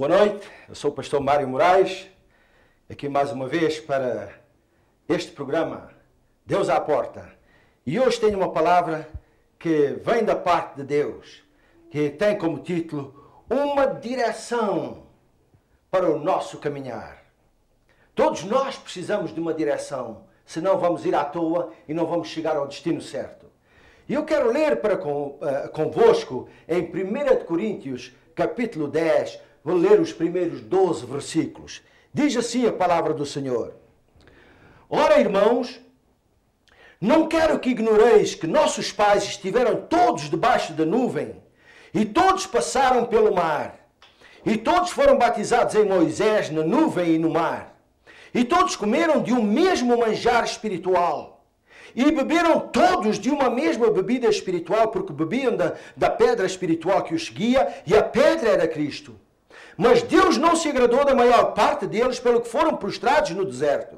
Boa noite, eu sou o pastor Mário Moraes, aqui mais uma vez para este programa Deus à Porta. E hoje tenho uma palavra que vem da parte de Deus, que tem como título Uma Direção para o Nosso Caminhar. Todos nós precisamos de uma direção, senão vamos ir à toa e não vamos chegar ao destino certo. E eu quero ler convosco em 1 Coríntios, capítulo 10, vou ler os primeiros 12 versículos. Diz assim a palavra do Senhor. Ora, irmãos, não quero que ignoreis que nossos pais estiveram todos debaixo da nuvem, e todos passaram pelo mar, e todos foram batizados em Moisés na nuvem e no mar, e todos comeram de um mesmo manjar espiritual, e beberam todos de uma mesma bebida espiritual, porque bebiam da pedra espiritual que os seguia, e a pedra era Cristo. Mas Deus não se agradou da maior parte deles, pelo que foram prostrados no deserto.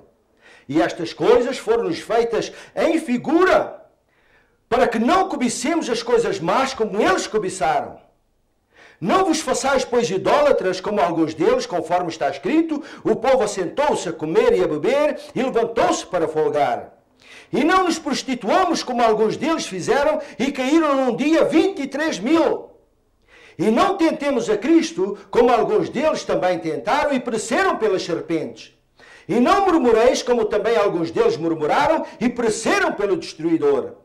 E estas coisas foram-nos feitas em figura, para que não cobicemos as coisas más como eles cobiçaram. Não vos façais, pois, idólatras como alguns deles, conforme está escrito, o povo assentou-se a comer e a beber, e levantou-se para folgar. E não nos prostituamos como alguns deles fizeram, e caíram num dia 23.000. E não tentemos a Cristo, como alguns deles também tentaram e pereceram pelas serpentes. E não murmureis, como também alguns deles murmuraram e pereceram pelo destruidor.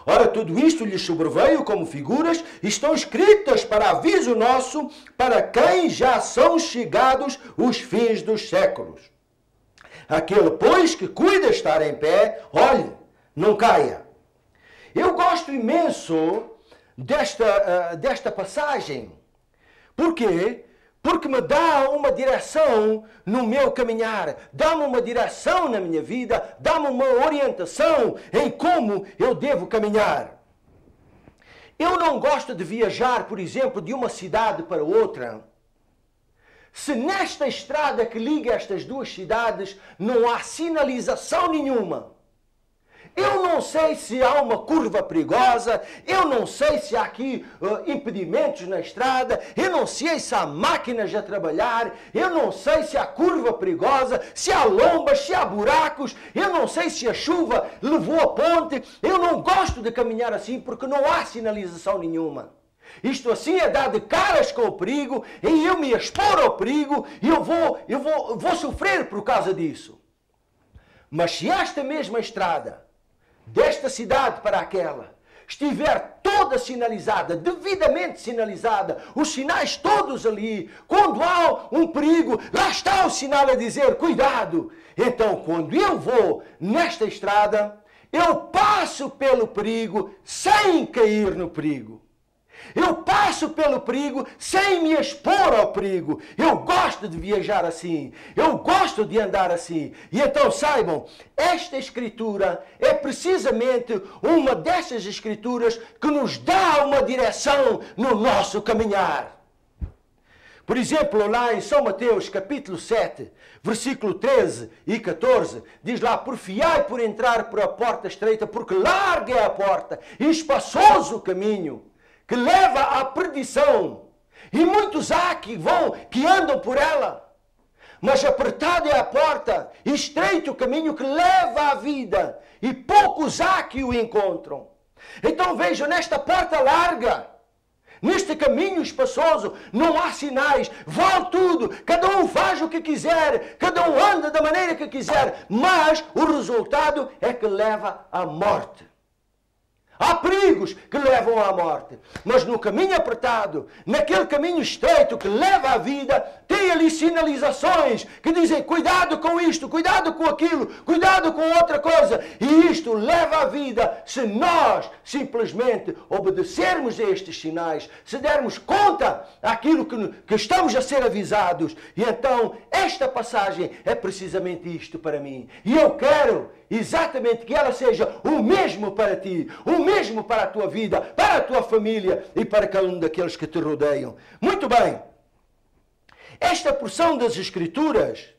Ora, tudo isto lhes sobreveio como figuras, e estão escritas para aviso nosso, para quem já são chegados os fins dos séculos. Aquele, pois, que cuida estar em pé, olhe, não caia. Eu gosto imenso desta passagem. Por quê? Porque me dá uma direção no meu caminhar, dá-me uma direção na minha vida, dá-me uma orientação em como eu devo caminhar. Eu não gosto de viajar, por exemplo, de uma cidade para outra, se nesta estrada que liga estas duas cidades não há sinalização nenhuma. Eu não sei se há uma curva perigosa, eu não sei se há aqui impedimentos na estrada, eu não sei se há máquinas a trabalhar, eu não sei se há curva perigosa, se há lombas, se há buracos, eu não sei se a chuva levou a ponte. Eu não gosto de caminhar assim porque não há sinalização nenhuma. Isto assim é dar de caras com o perigo, e eu me expor ao perigo, e eu vou sofrer por causa disso. Mas se esta mesma estrada, desta cidade para aquela, estiver toda sinalizada, devidamente sinalizada, os sinais todos ali, quando há um perigo, lá está o sinal a dizer, cuidado. Então, quando eu vou nesta estrada, eu passo pelo perigo sem cair no perigo. Eu passo pelo perigo sem me expor ao perigo. Eu gosto de viajar assim. Eu gosto de andar assim. E então saibam, esta escritura é precisamente uma dessas escrituras que nos dá uma direção no nosso caminhar. Por exemplo, lá em São Mateus, capítulo 7, versículo 13 e 14, diz lá, porfiai por entrar por a porta estreita, porque larga é a porta e espaçoso o caminho que leva à perdição, e muitos há que andam por ela. Mas apertada é a porta, e estreito o caminho que leva à vida, e poucos há que o encontram. Então vejam, nesta porta larga, neste caminho espaçoso, não há sinais, vale tudo, cada um faz o que quiser, cada um anda da maneira que quiser, mas o resultado é que leva à morte. Há perigos que levam à morte, mas no caminho apertado, naquele caminho estreito que leva à vida, tem ali sinalizações que dizem cuidado com isto, cuidado com aquilo, cuidado com outra coisa. E isto leva à vida se nós simplesmente obedecermos a estes sinais, se dermos conta daquilo que estamos a ser avisados. E então esta passagem é precisamente isto para mim. E eu quero exatamente que ela seja o mesmo para ti, o mesmo para a tua vida, para a tua família e para cada um daqueles que te rodeiam. Muito bem. Esta porção das Escrituras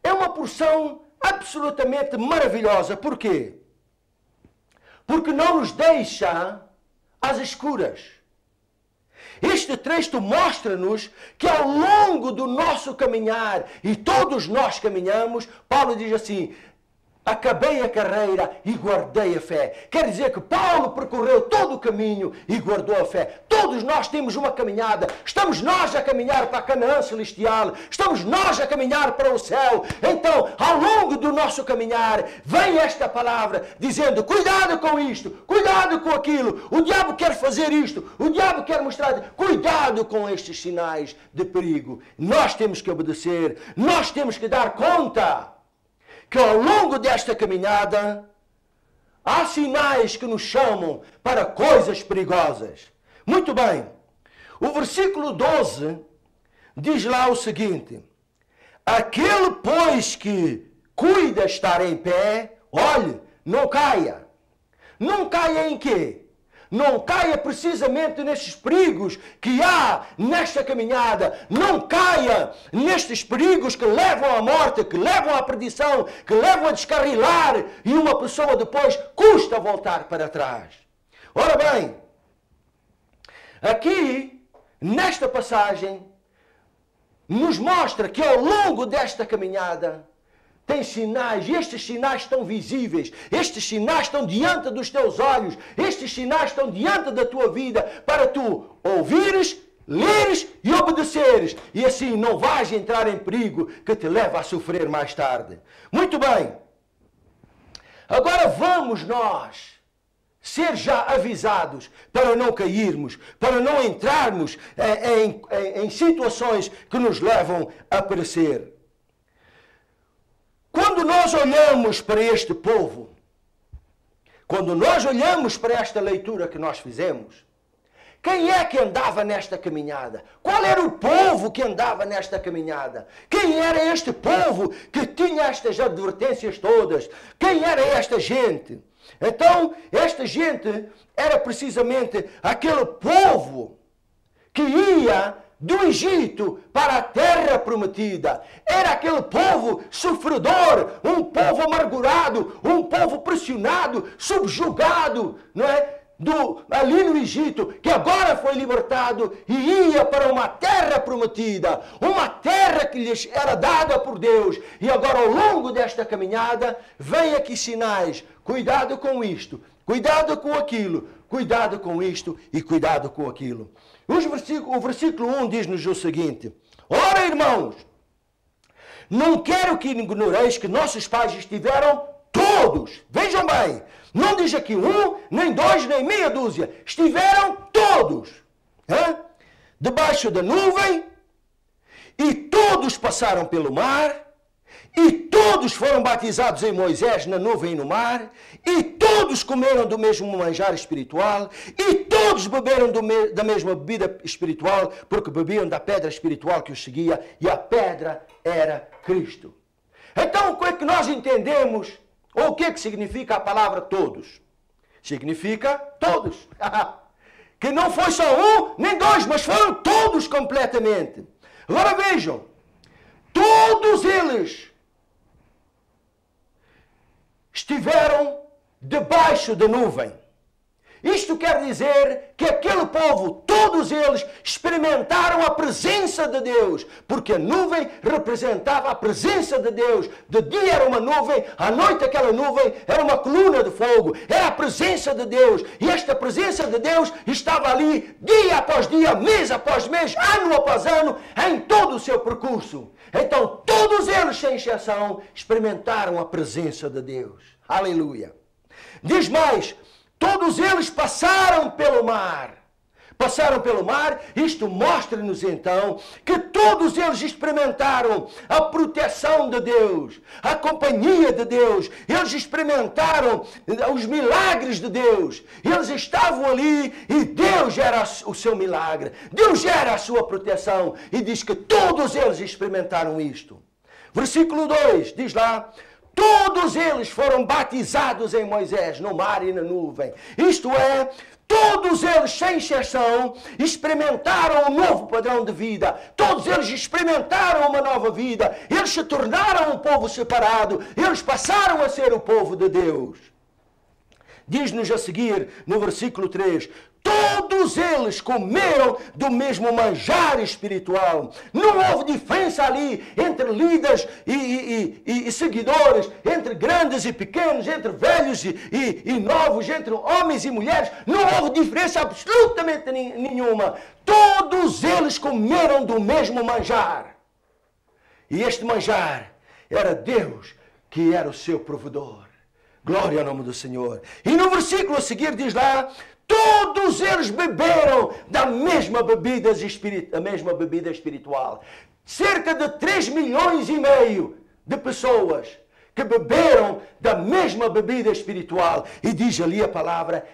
é uma porção absolutamente maravilhosa. Por quê? Porque não nos deixa às escuras. este texto mostra-nos que ao longo do nosso caminhar, e todos nós caminhamos, Paulo diz assim, acabei a carreira e guardei a fé. Quer dizer que Paulo percorreu todo o caminho e guardou a fé. Todos nós temos uma caminhada. Estamos nós a caminhar para a Canaã celestial. Estamos nós a caminhar para o céu. Então, ao longo do nosso caminhar, vem esta palavra dizendo, cuidado com isto, cuidado com aquilo. O diabo quer fazer isto, o diabo quer mostrar, cuidado com estes sinais de perigo. Nós temos que obedecer, nós temos que dar conta que ao longo desta caminhada há sinais que nos chamam para coisas perigosas. Muito bem, o versículo 12 diz lá o seguinte, aquele, pois, que cuida estar em pé, olhe, não caia. Não caia em quê? Não caia precisamente nestes perigos que há nesta caminhada. Não caia nestes perigos que levam à morte, que levam à perdição, que levam a descarrilar e uma pessoa depois custa voltar para trás. Ora bem, aqui, nesta passagem, nos mostra que ao longo desta caminhada tem sinais, e estes sinais estão visíveis, estes sinais estão diante dos teus olhos, estes sinais estão diante da tua vida, para tu ouvires, leres e obedeceres, e assim não vais entrar em perigo que te leva a sofrer mais tarde. Muito bem, agora vamos nós ser já avisados para não cairmos, para não entrarmos em situações que nos levam a perecer. Quando nós olhamos para este povo, quando nós olhamos para esta leitura que nós fizemos, quem é que andava nesta caminhada? Qual era o povo que andava nesta caminhada? Quem era este povo que tinha estas advertências todas? Quem era esta gente? Então, esta gente era precisamente aquele povo que ia do Egito para a terra prometida. Era aquele povo sofredor, um povo amargurado, um povo pressionado, subjugado, não é? Ali no Egito, que agora foi libertado e ia para uma terra prometida, uma terra que lhes era dada por Deus. E agora, ao longo desta caminhada, vem aqui sinais. Cuidado com isto, cuidado com aquilo, cuidado com isto e cuidado com aquilo. O versículo 1 diz-nos o seguinte, ora, irmãos, não quero que ignoreis que nossos pais estiveram todos, vejam bem, não diz aqui um, nem dois, nem meia dúzia, estiveram todos, debaixo da nuvem, e todos passaram pelo mar, e todos foram batizados em Moisés na nuvem e no mar, e todos comeram do mesmo manjar espiritual, e todos beberam da mesma bebida espiritual, porque bebiam da pedra espiritual que os seguia, e a pedra era Cristo. Então, o que é que nós entendemos, ou o que é que significa a palavra todos? Significa todos. Que não foi só um, nem dois, mas foram todos completamente. Agora vejam, todos eles estiveram debaixo da nuvem. Isto quer dizer que aquele povo, todos eles, experimentaram a presença de Deus, porque a nuvem representava a presença de Deus. De dia era uma nuvem, à noite aquela nuvem era uma coluna de fogo, era a presença de Deus. E esta presença de Deus estava ali dia após dia, mês após mês, ano após ano, em todo o seu percurso. Então todos eles, sem exceção, experimentaram a presença de Deus. Aleluia! Diz mais, todos eles passaram pelo mar. Passaram pelo mar, isto mostra-nos então que todos eles experimentaram a proteção de Deus, a companhia de Deus, eles experimentaram os milagres de Deus, eles estavam ali e Deus era o seu milagre, Deus era a sua proteção, e diz que todos eles experimentaram isto. Versículo 2 diz lá, todos eles foram batizados em Moisés, no mar e na nuvem. Isto é, todos eles, sem exceção, experimentaram um novo padrão de vida. Todos eles experimentaram uma nova vida. Eles se tornaram um povo separado. Eles passaram a ser o povo de Deus. diz-nos a seguir no versículo 3, todos eles comeram do mesmo manjar espiritual. Não houve diferença ali entre líderes e seguidores, entre grandes e pequenos, entre velhos e novos, entre homens e mulheres. Não houve diferença absolutamente nenhuma. Todos eles comeram do mesmo manjar. E este manjar era Deus, que era o seu provedor. Glória ao nome do Senhor. E no versículo a seguir diz lá, todos eles beberam da mesma bebida espiritual. Cerca de 3,5 milhões de pessoas que beberam da mesma bebida espiritual. E diz ali a palavra,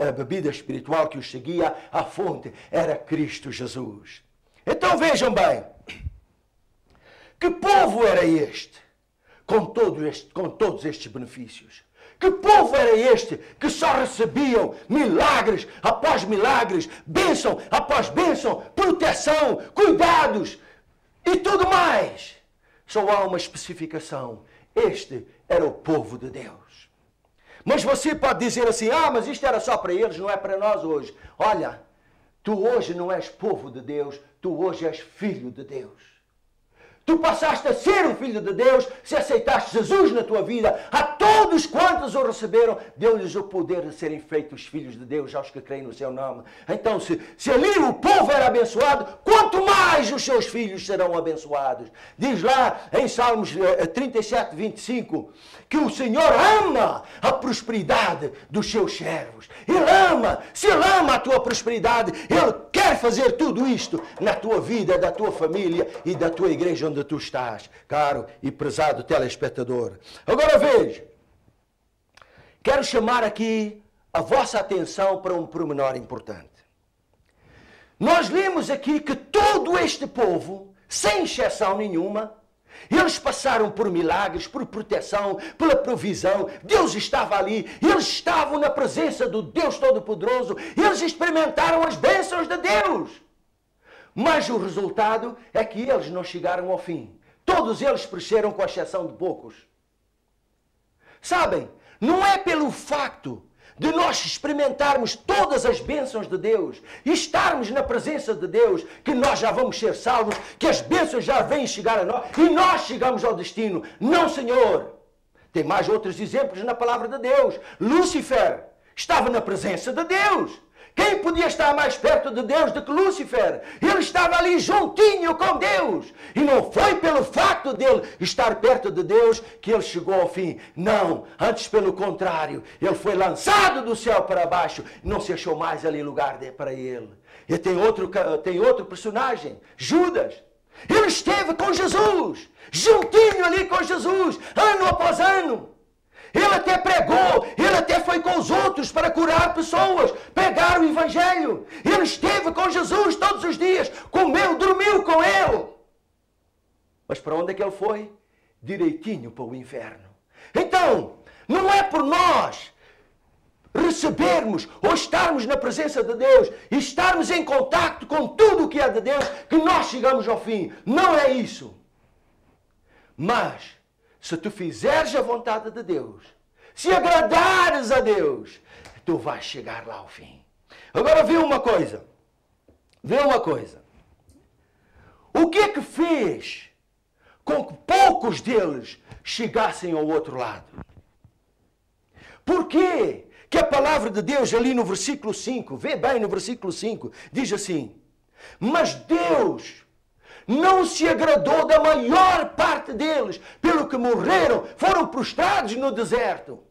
a bebida espiritual que os seguia, a fonte, era Cristo Jesus. Então vejam bem, que povo era este, com todos estes benefícios? Que povo era este que só recebiam milagres após milagres, bênção após bênção, proteção, cuidados e tudo mais? Só há uma especificação. Este era o povo de Deus. Mas você pode dizer assim, mas isto era só para eles, não é para nós hoje. Olha, tu hoje não és povo de Deus, tu hoje és filho de Deus. Tu passaste a ser um filho de Deus se aceitaste Jesus na tua vida. A todos quantos o receberam, deu-lhes o poder de serem feitos filhos de Deus, aos que creem no seu nome. Então, se ali o povo era abençoado, quanto mais os seus filhos serão abençoados. Diz lá em Salmos 37, 25, que o Senhor ama a prosperidade dos seus servos. Se Ele ama a tua prosperidade, Ele quer fazer tudo isto na tua vida, da tua família e da tua igreja onde tu estás, caro e prezado telespectador. Agora veja, quero chamar aqui a vossa atenção para um pormenor importante. Nós lemos aqui que todo este povo, sem exceção nenhuma, eles passaram por milagres, por proteção, pela provisão. Deus estava ali, eles estavam na presença do Deus Todo-Poderoso, eles experimentaram as bênçãos de Deus. Mas o resultado é que eles não chegaram ao fim. Todos eles pereceram, com exceção de poucos. Sabem, não é pelo facto de nós experimentarmos todas as bênçãos de Deus e estarmos na presença de Deus que nós já vamos ser salvos, que as bênçãos já vêm chegar a nós e nós chegamos ao destino. Não, Senhor. Tem mais outros exemplos na palavra de Deus. Lúcifer estava na presença de Deus. Quem podia estar mais perto de Deus do que Lúcifer? Ele estava ali juntinho com Deus. E não foi pelo facto dele estar perto de Deus que ele chegou ao fim. Não, antes pelo contrário. Ele foi lançado do céu para baixo. Não se achou mais ali lugar para ele. E tem outro personagem, Judas. Ele esteve com Jesus, juntinho ali com Jesus, ano após ano. Ele até pregou, ele até foi com os outros para curar pessoas, pregar o Evangelho. Ele esteve com Jesus todos os dias, comeu, dormiu com ele. Mas para onde é que ele foi? Direitinho para o inferno. Então, não é por nós recebermos ou estarmos na presença de Deus e estarmos em contacto com tudo o que é de Deus que nós chegamos ao fim. Não é isso. Mas se tu fizeres a vontade de Deus, se agradares a Deus, tu vais chegar lá ao fim. Agora vê uma coisa. O que é que fez com que poucos deles chegassem ao outro lado? Por quê que a palavra de Deus ali no versículo 5, vê bem no versículo 5, diz assim, mas Deus não se agradou da maior parte deles, pelo que morreram, foram prostrados no deserto.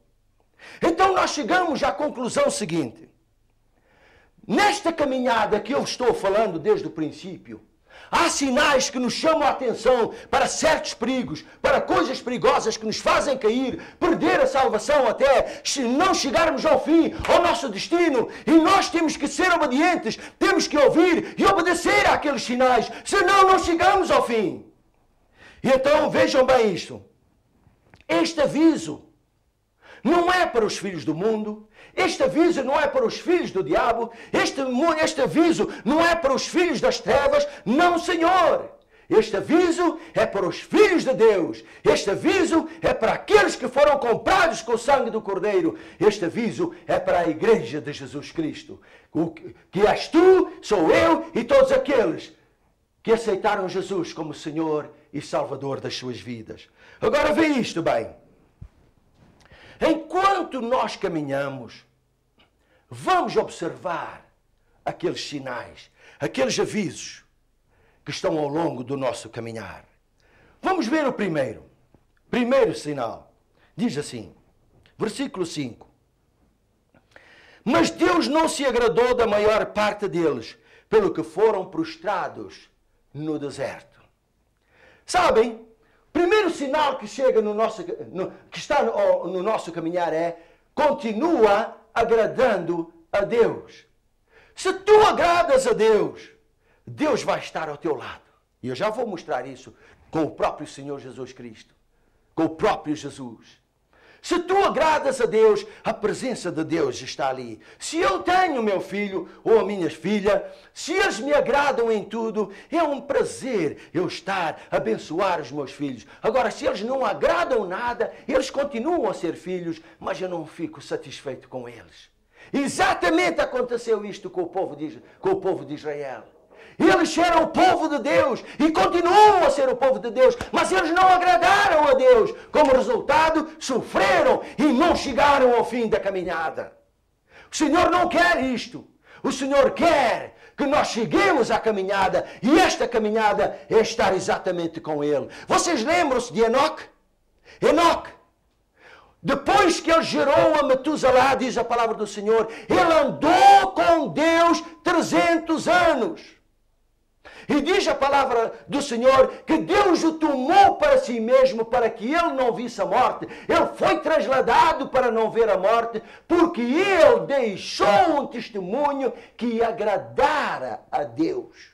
Então nós chegamos à conclusão seguinte. Nesta caminhada que eu estou falando desde o princípio, há sinais que nos chamam a atenção para certos perigos, para coisas perigosas que nos fazem cair, perder a salvação até não chegarmos ao fim, ao nosso destino. E nós temos que ser obedientes, temos que ouvir e obedecer àqueles sinais, senão não chegamos ao fim. E então vejam bem isto. Este aviso não é para os filhos do mundo, este aviso não é para os filhos do diabo, este aviso não é para os filhos das trevas, não, Senhor. Este aviso é para os filhos de Deus. Este aviso é para aqueles que foram comprados com o sangue do Cordeiro. Este aviso é para a igreja de Jesus Cristo. Que és tu, sou eu e todos aqueles que aceitaram Jesus como Senhor e Salvador das suas vidas. Agora vê isto bem. Enquanto nós caminhamos, vamos observar aqueles sinais, aqueles avisos que estão ao longo do nosso caminhar. Vamos ver o primeiro. Primeiro sinal. Diz assim, versículo 5. Mas Deus não se agradou da maior parte deles, pelo que foram prostrados no deserto. Sabem, o primeiro sinal que chega que está no nosso caminhar é: continua agradando a Deus. Se tu agradas a Deus, Deus vai estar ao teu lado. E eu já vou mostrar isso com o próprio Senhor Jesus Cristo. Com o próprio Jesus. Se tu agradas a Deus, a presença de Deus está ali. Se eu tenho meu filho ou a minha filha, se eles me agradam em tudo, é um prazer eu estar a abençoar os meus filhos. Agora, se eles não agradam nada, eles continuam a ser filhos, mas eu não fico satisfeito com eles. Exatamente aconteceu isto com o povo de Israel. Eles eram o povo de Deus e continuam a ser o povo de Deus, mas eles não agradaram a Deus. Como resultado, sofreram e não chegaram ao fim da caminhada. O Senhor não quer isto. O Senhor quer que nós cheguemos à caminhada, e esta caminhada é estar exatamente com Ele. Vocês lembram-se de Enoque? Enoque, depois que ele gerou a Metusalá, diz a palavra do Senhor, ele andou com Deus 300 anos. E diz a palavra do Senhor que Deus o tomou para si mesmo para que ele não visse a morte. Ele foi trasladado para não ver a morte, porque ele deixou um testemunho que agradara a Deus.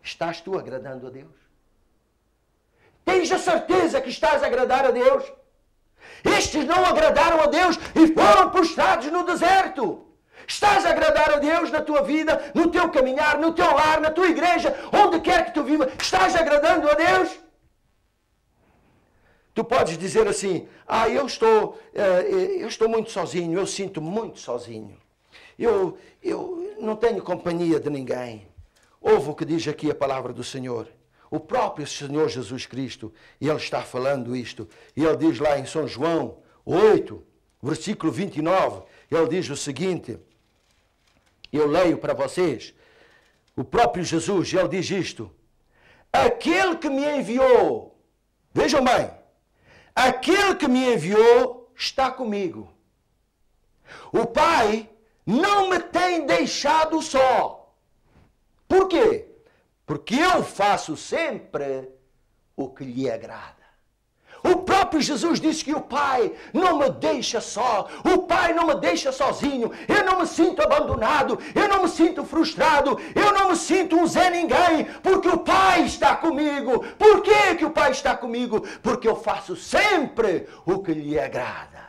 Estás tu agradando a Deus? Tens a certeza que estás a agradar a Deus? Estes não agradaram a Deus e foram prostrados no deserto. Estás a agradar a Deus na tua vida, no teu caminhar, no teu lar, na tua igreja, onde quer que tu vivas? Estás agradando a Deus? Tu podes dizer assim: eu estou muito sozinho, eu sinto muito sozinho. Eu não tenho companhia de ninguém. Ouve o que diz aqui a palavra do Senhor. O próprio Senhor Jesus Cristo, Ele está falando isto. E Ele diz lá em São João 8, versículo 29, Ele diz o seguinte, eu leio para vocês, o próprio Jesus, Ele diz isto: aquele que me enviou, vejam bem, aquele que me enviou está comigo. O Pai não me tem deixado só. Por quê? Porque eu faço sempre o que lhe agrada. O próprio Jesus disse que o Pai não me deixa só. O Pai não me deixa sozinho. Eu não me sinto abandonado. Eu não me sinto frustrado. Eu não me sinto um Zé Ninguém. Porque o Pai está comigo. Por que que o Pai está comigo? Porque eu faço sempre o que lhe agrada.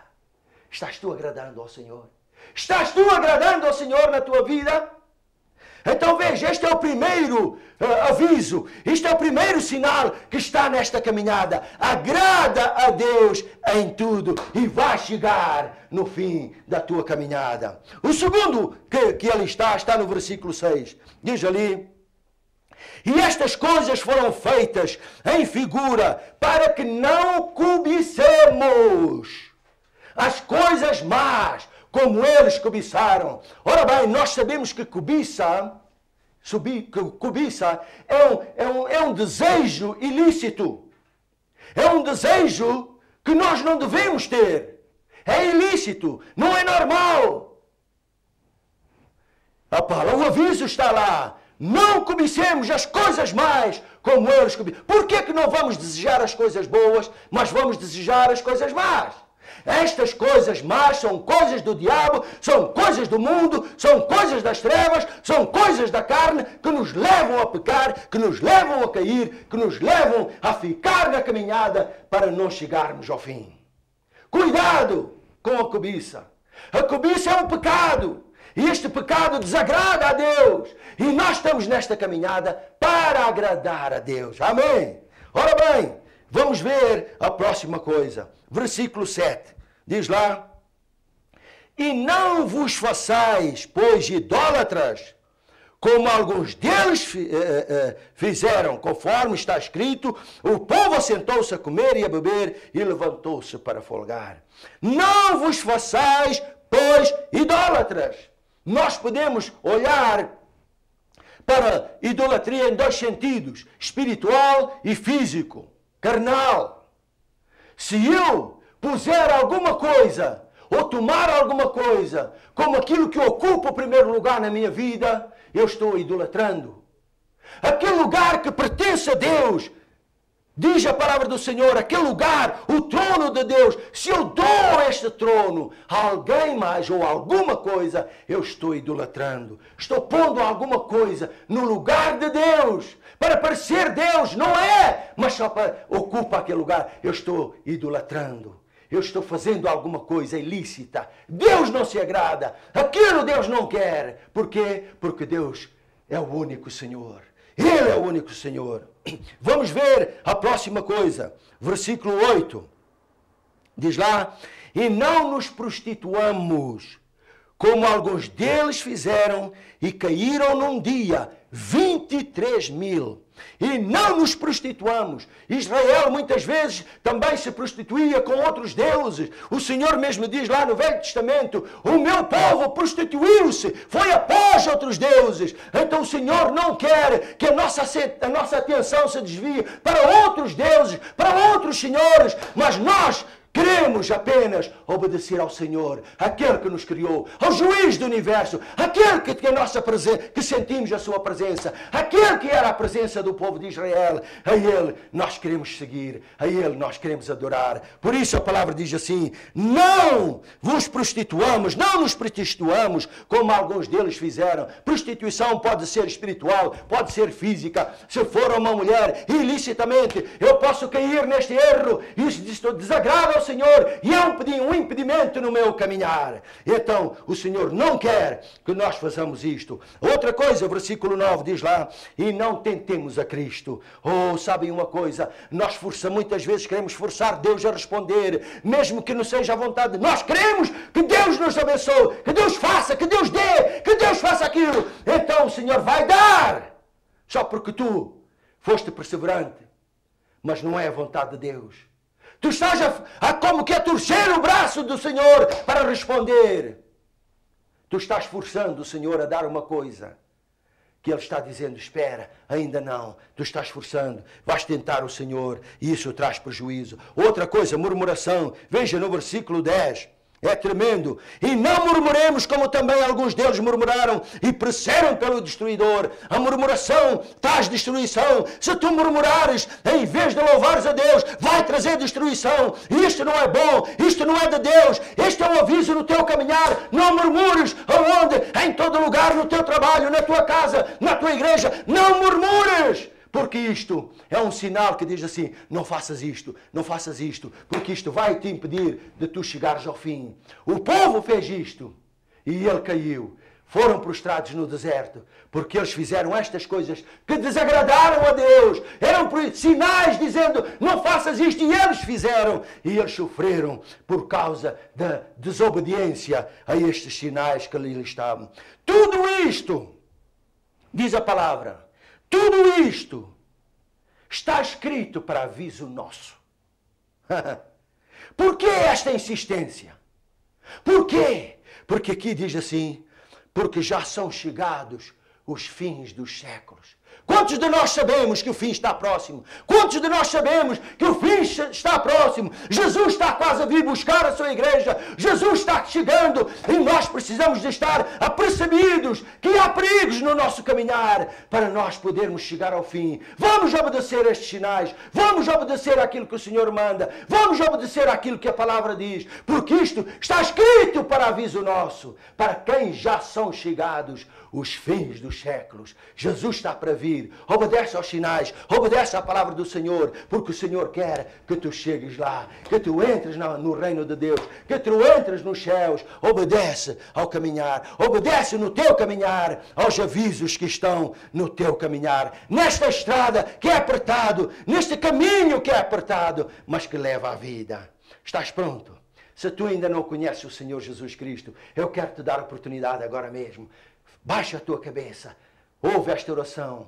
Estás tu agradando ao Senhor? Estás tu agradando ao Senhor na tua vida? Então veja, este é o primeiro aviso, este é o primeiro sinal que está nesta caminhada. Agrada a Deus em tudo e vai chegar no fim da tua caminhada. O segundo que ele está no versículo 6. Diz ali: e estas coisas foram feitas em figura para que não cobicemos as coisas más, como eles cobiçaram. Ora bem, nós sabemos que cobiça é um desejo ilícito. É um desejo que nós não devemos ter. É ilícito, não é normal. O aviso está lá. Não cobicemos as coisas más como eles cobiçam. Por que que não vamos desejar as coisas boas, mas vamos desejar as coisas más? Estas coisas más são coisas do diabo, são coisas do mundo, são coisas das trevas, são coisas da carne que nos levam a pecar, que nos levam a cair, que nos levam a ficar na caminhada para não chegarmos ao fim. Cuidado com a cobiça. A cobiça é um pecado. E este pecado desagrada a Deus. E nós estamos nesta caminhada para agradar a Deus. Amém? Ora bem, vamos ver a próxima coisa. Versículo 7. Diz lá: e não vos façais, pois, idólatras, como alguns deles fizeram, conforme está escrito, o povo assentou-se a comer e a beber e levantou-se para folgar. Não vos façais, pois, idólatras. Nós podemos olhar para idolatria em dois sentidos, espiritual e físico, carnal. Se eu puser alguma coisa, ou tomar alguma coisa, como aquilo que ocupa o primeiro lugar na minha vida, eu estou idolatrando. Aquele lugar que pertence a Deus, diz a palavra do Senhor, aquele lugar, o trono de Deus, se eu dou este trono a alguém mais ou alguma coisa, eu estou idolatrando. Estou pondo alguma coisa no lugar de Deus, para parecer Deus, não é, mas só para ocupar aquele lugar. Eu estou idolatrando. Eu estou fazendo alguma coisa ilícita. Deus não se agrada. Aquilo Deus não quer. Por quê? Porque Deus é o único Senhor. Ele é o único Senhor. Vamos ver a próxima coisa. Versículo 8. Diz lá: e não nos prostituamos, como alguns deles fizeram, e caíram num dia 23.000. E não nos prostituamos. Israel muitas vezes também se prostituía com outros deuses. O Senhor mesmo diz lá no Velho Testamento: o meu povo prostituiu-se, foi após outros deuses. Então o Senhor não quer que a nossa atenção se desvie para outros deuses, para outros senhores, mas nós queremos apenas obedecer ao Senhor, aquele que nos criou, ao juiz do universo, aquele que tem a nossa presença, que sentimos a sua presença, aquele que era a presença do povo de Israel. A Ele nós queremos seguir, a Ele nós queremos adorar. Por isso a palavra diz assim: não vos prostituamos, não nos prostituamos, como alguns deles fizeram. Prostituição pode ser espiritual, pode ser física. Se for uma mulher ilicitamente, eu posso cair neste erro, e isso desagrada ao Senhor, e é um impedimento no meu caminhar. Então o Senhor não quer que nós façamos isto. Outra coisa, versículo 9 diz lá: e não tentemos a Cristo. Oh, sabem uma coisa, nós muitas vezes queremos forçar Deus a responder, mesmo que não seja a vontade. Nós queremos que Deus nos abençoe, que Deus faça, que Deus dê, que Deus faça aquilo. Então o Senhor vai dar, só porque tu foste perseverante. Mas não é a vontade de Deus. Tu estás como que a torcer o braço do Senhor para responder. Tu estás forçando o Senhor a dar uma coisa que Ele está dizendo: espera, ainda não. Tu estás forçando, vais tentar o Senhor, e isso traz prejuízo. Outra coisa, murmuração. Veja no versículo 10. É tremendo. E não murmuremos como também alguns deles murmuraram e pereceram pelo destruidor. A murmuração traz destruição. Se tu murmurares, em vez de louvares a Deus, vai trazer destruição. Isto não é bom, isto não é de Deus. Este é um aviso no teu caminhar. Não murmures aonde? Em todo lugar, no teu trabalho, na tua casa, na tua igreja. Não murmures! Porque isto é um sinal que diz assim: não faças isto, não faças isto, porque isto vai te impedir de tu chegares ao fim. O povo fez isto e ele caiu. Foram prostrados no deserto, porque eles fizeram estas coisas que desagradaram a Deus. Eram sinais dizendo: não faças isto, e eles fizeram. E eles sofreram por causa da desobediência a estes sinais que ali estavam. Tudo isto, diz a palavra, tudo isto está escrito para aviso nosso. Por que esta insistência? Por quê? Porque aqui diz assim: porque já são chegados os fins dos séculos. Quantos de nós sabemos que o fim está próximo? Quantos de nós sabemos que o fim está próximo? Jesus está quase a vir buscar a sua igreja. Jesus está chegando e nós precisamos de estar apercebidos que há perigos no nosso caminhar para nós podermos chegar ao fim. Vamos obedecer a estes sinais. Vamos obedecer àquilo que o Senhor manda. Vamos obedecer àquilo que a palavra diz. Porque isto está escrito para aviso nosso, para quem já são chegados os fins dos séculos. Jesus está para vir. seguir. Obedece aos sinais, obedece à palavra do Senhor, porque o Senhor quer que tu chegues lá, que tu entres no reino de Deus, que tu entres nos céus. Obedece ao caminhar, obedece no teu caminhar aos avisos que estão no teu caminhar, nesta estrada que é apertado, neste caminho que é apertado, mas que leva à vida. Estás pronto? Se tu ainda não conheces o Senhor Jesus Cristo, eu quero te dar a oportunidade agora mesmo. Baixa a tua cabeça, ouve esta oração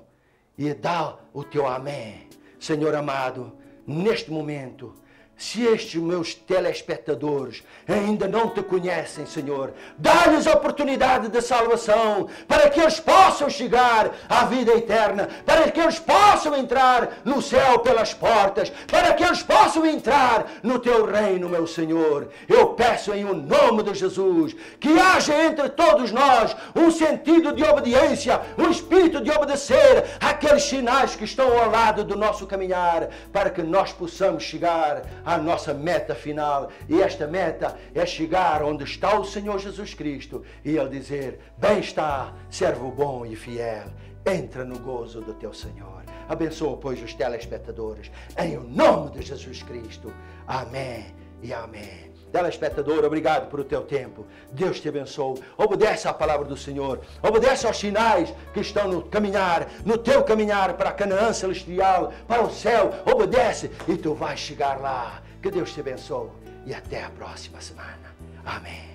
e dá o teu amém. Senhor amado, neste momento, se estes meus telespectadores ainda não te conhecem, Senhor, dá-lhes a oportunidade de salvação, para que eles possam chegar à vida eterna, para que eles possam entrar no céu pelas portas, para que eles possam entrar no teu reino, meu Senhor. Eu peço em o nome de Jesus, que haja entre todos nós um sentido de obediência, um espírito de obedecer àqueles sinais que estão ao lado do nosso caminhar, para que nós possamos chegar à nossa meta final. E esta meta é chegar onde está o Senhor Jesus Cristo e Ele dizer: bem está, servo bom e fiel, entra no gozo do teu Senhor. Abençoa, pois, os telespectadores, em o nome de Jesus Cristo. Amém e amém. Telespectador, obrigado por o teu tempo. Deus te abençoe. Obedece à palavra do Senhor. Obedece aos sinais que estão no caminhar, no teu caminhar para a Canaã celestial, para o céu. Obedece e tu vais chegar lá. Que Deus te abençoe e até a próxima semana. Amém.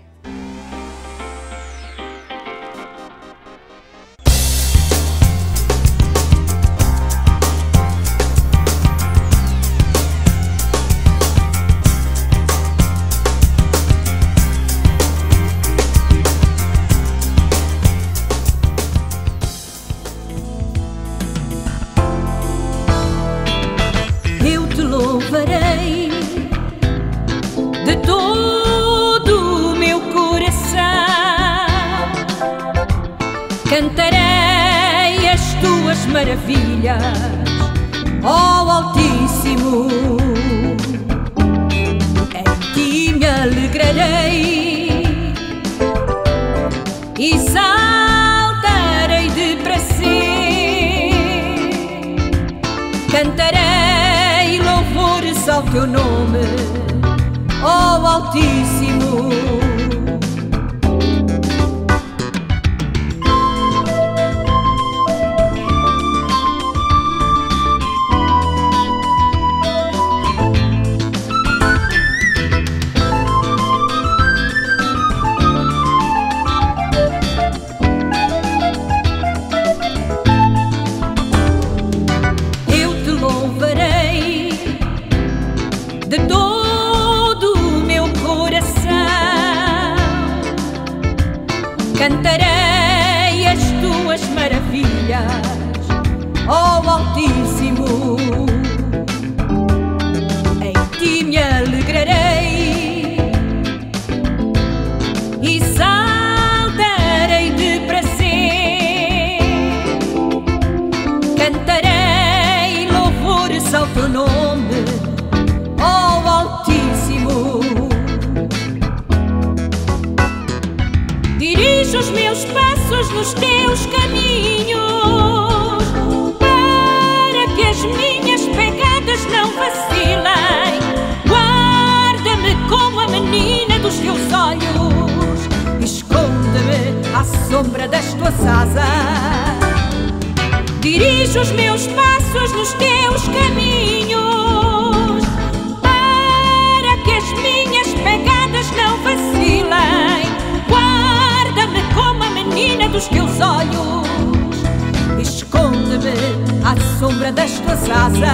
Louvarei de todo o meu coração, cantarei as tuas maravilhas, ó Altíssimo. Em ti me alegrarei e saltarei de prazer, cantarei ao teu nome, ó Altíssimo. De todo o meu coração, cantarei as tuas maravilhas, ó Altíssimo. Em ti me alegrarei e saltarei de prazer, cantarei louvores ao teu nome, ó Altíssimo. Dirijo os meus passos nos teus caminhos, para que as minhas pegadas não vacilem. Guarda-me como a menina dos teus olhos, esconde-me à sombra das tuas asas. Dirijo os meus passos nos teus caminhos, não vacilem. Guarda-me como a menina dos teus olhos, esconde-me à sombra das tuas asas.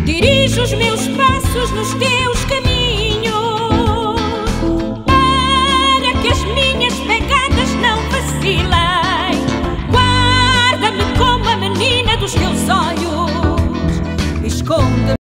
Dirijo os meus passos nos teus caminhos,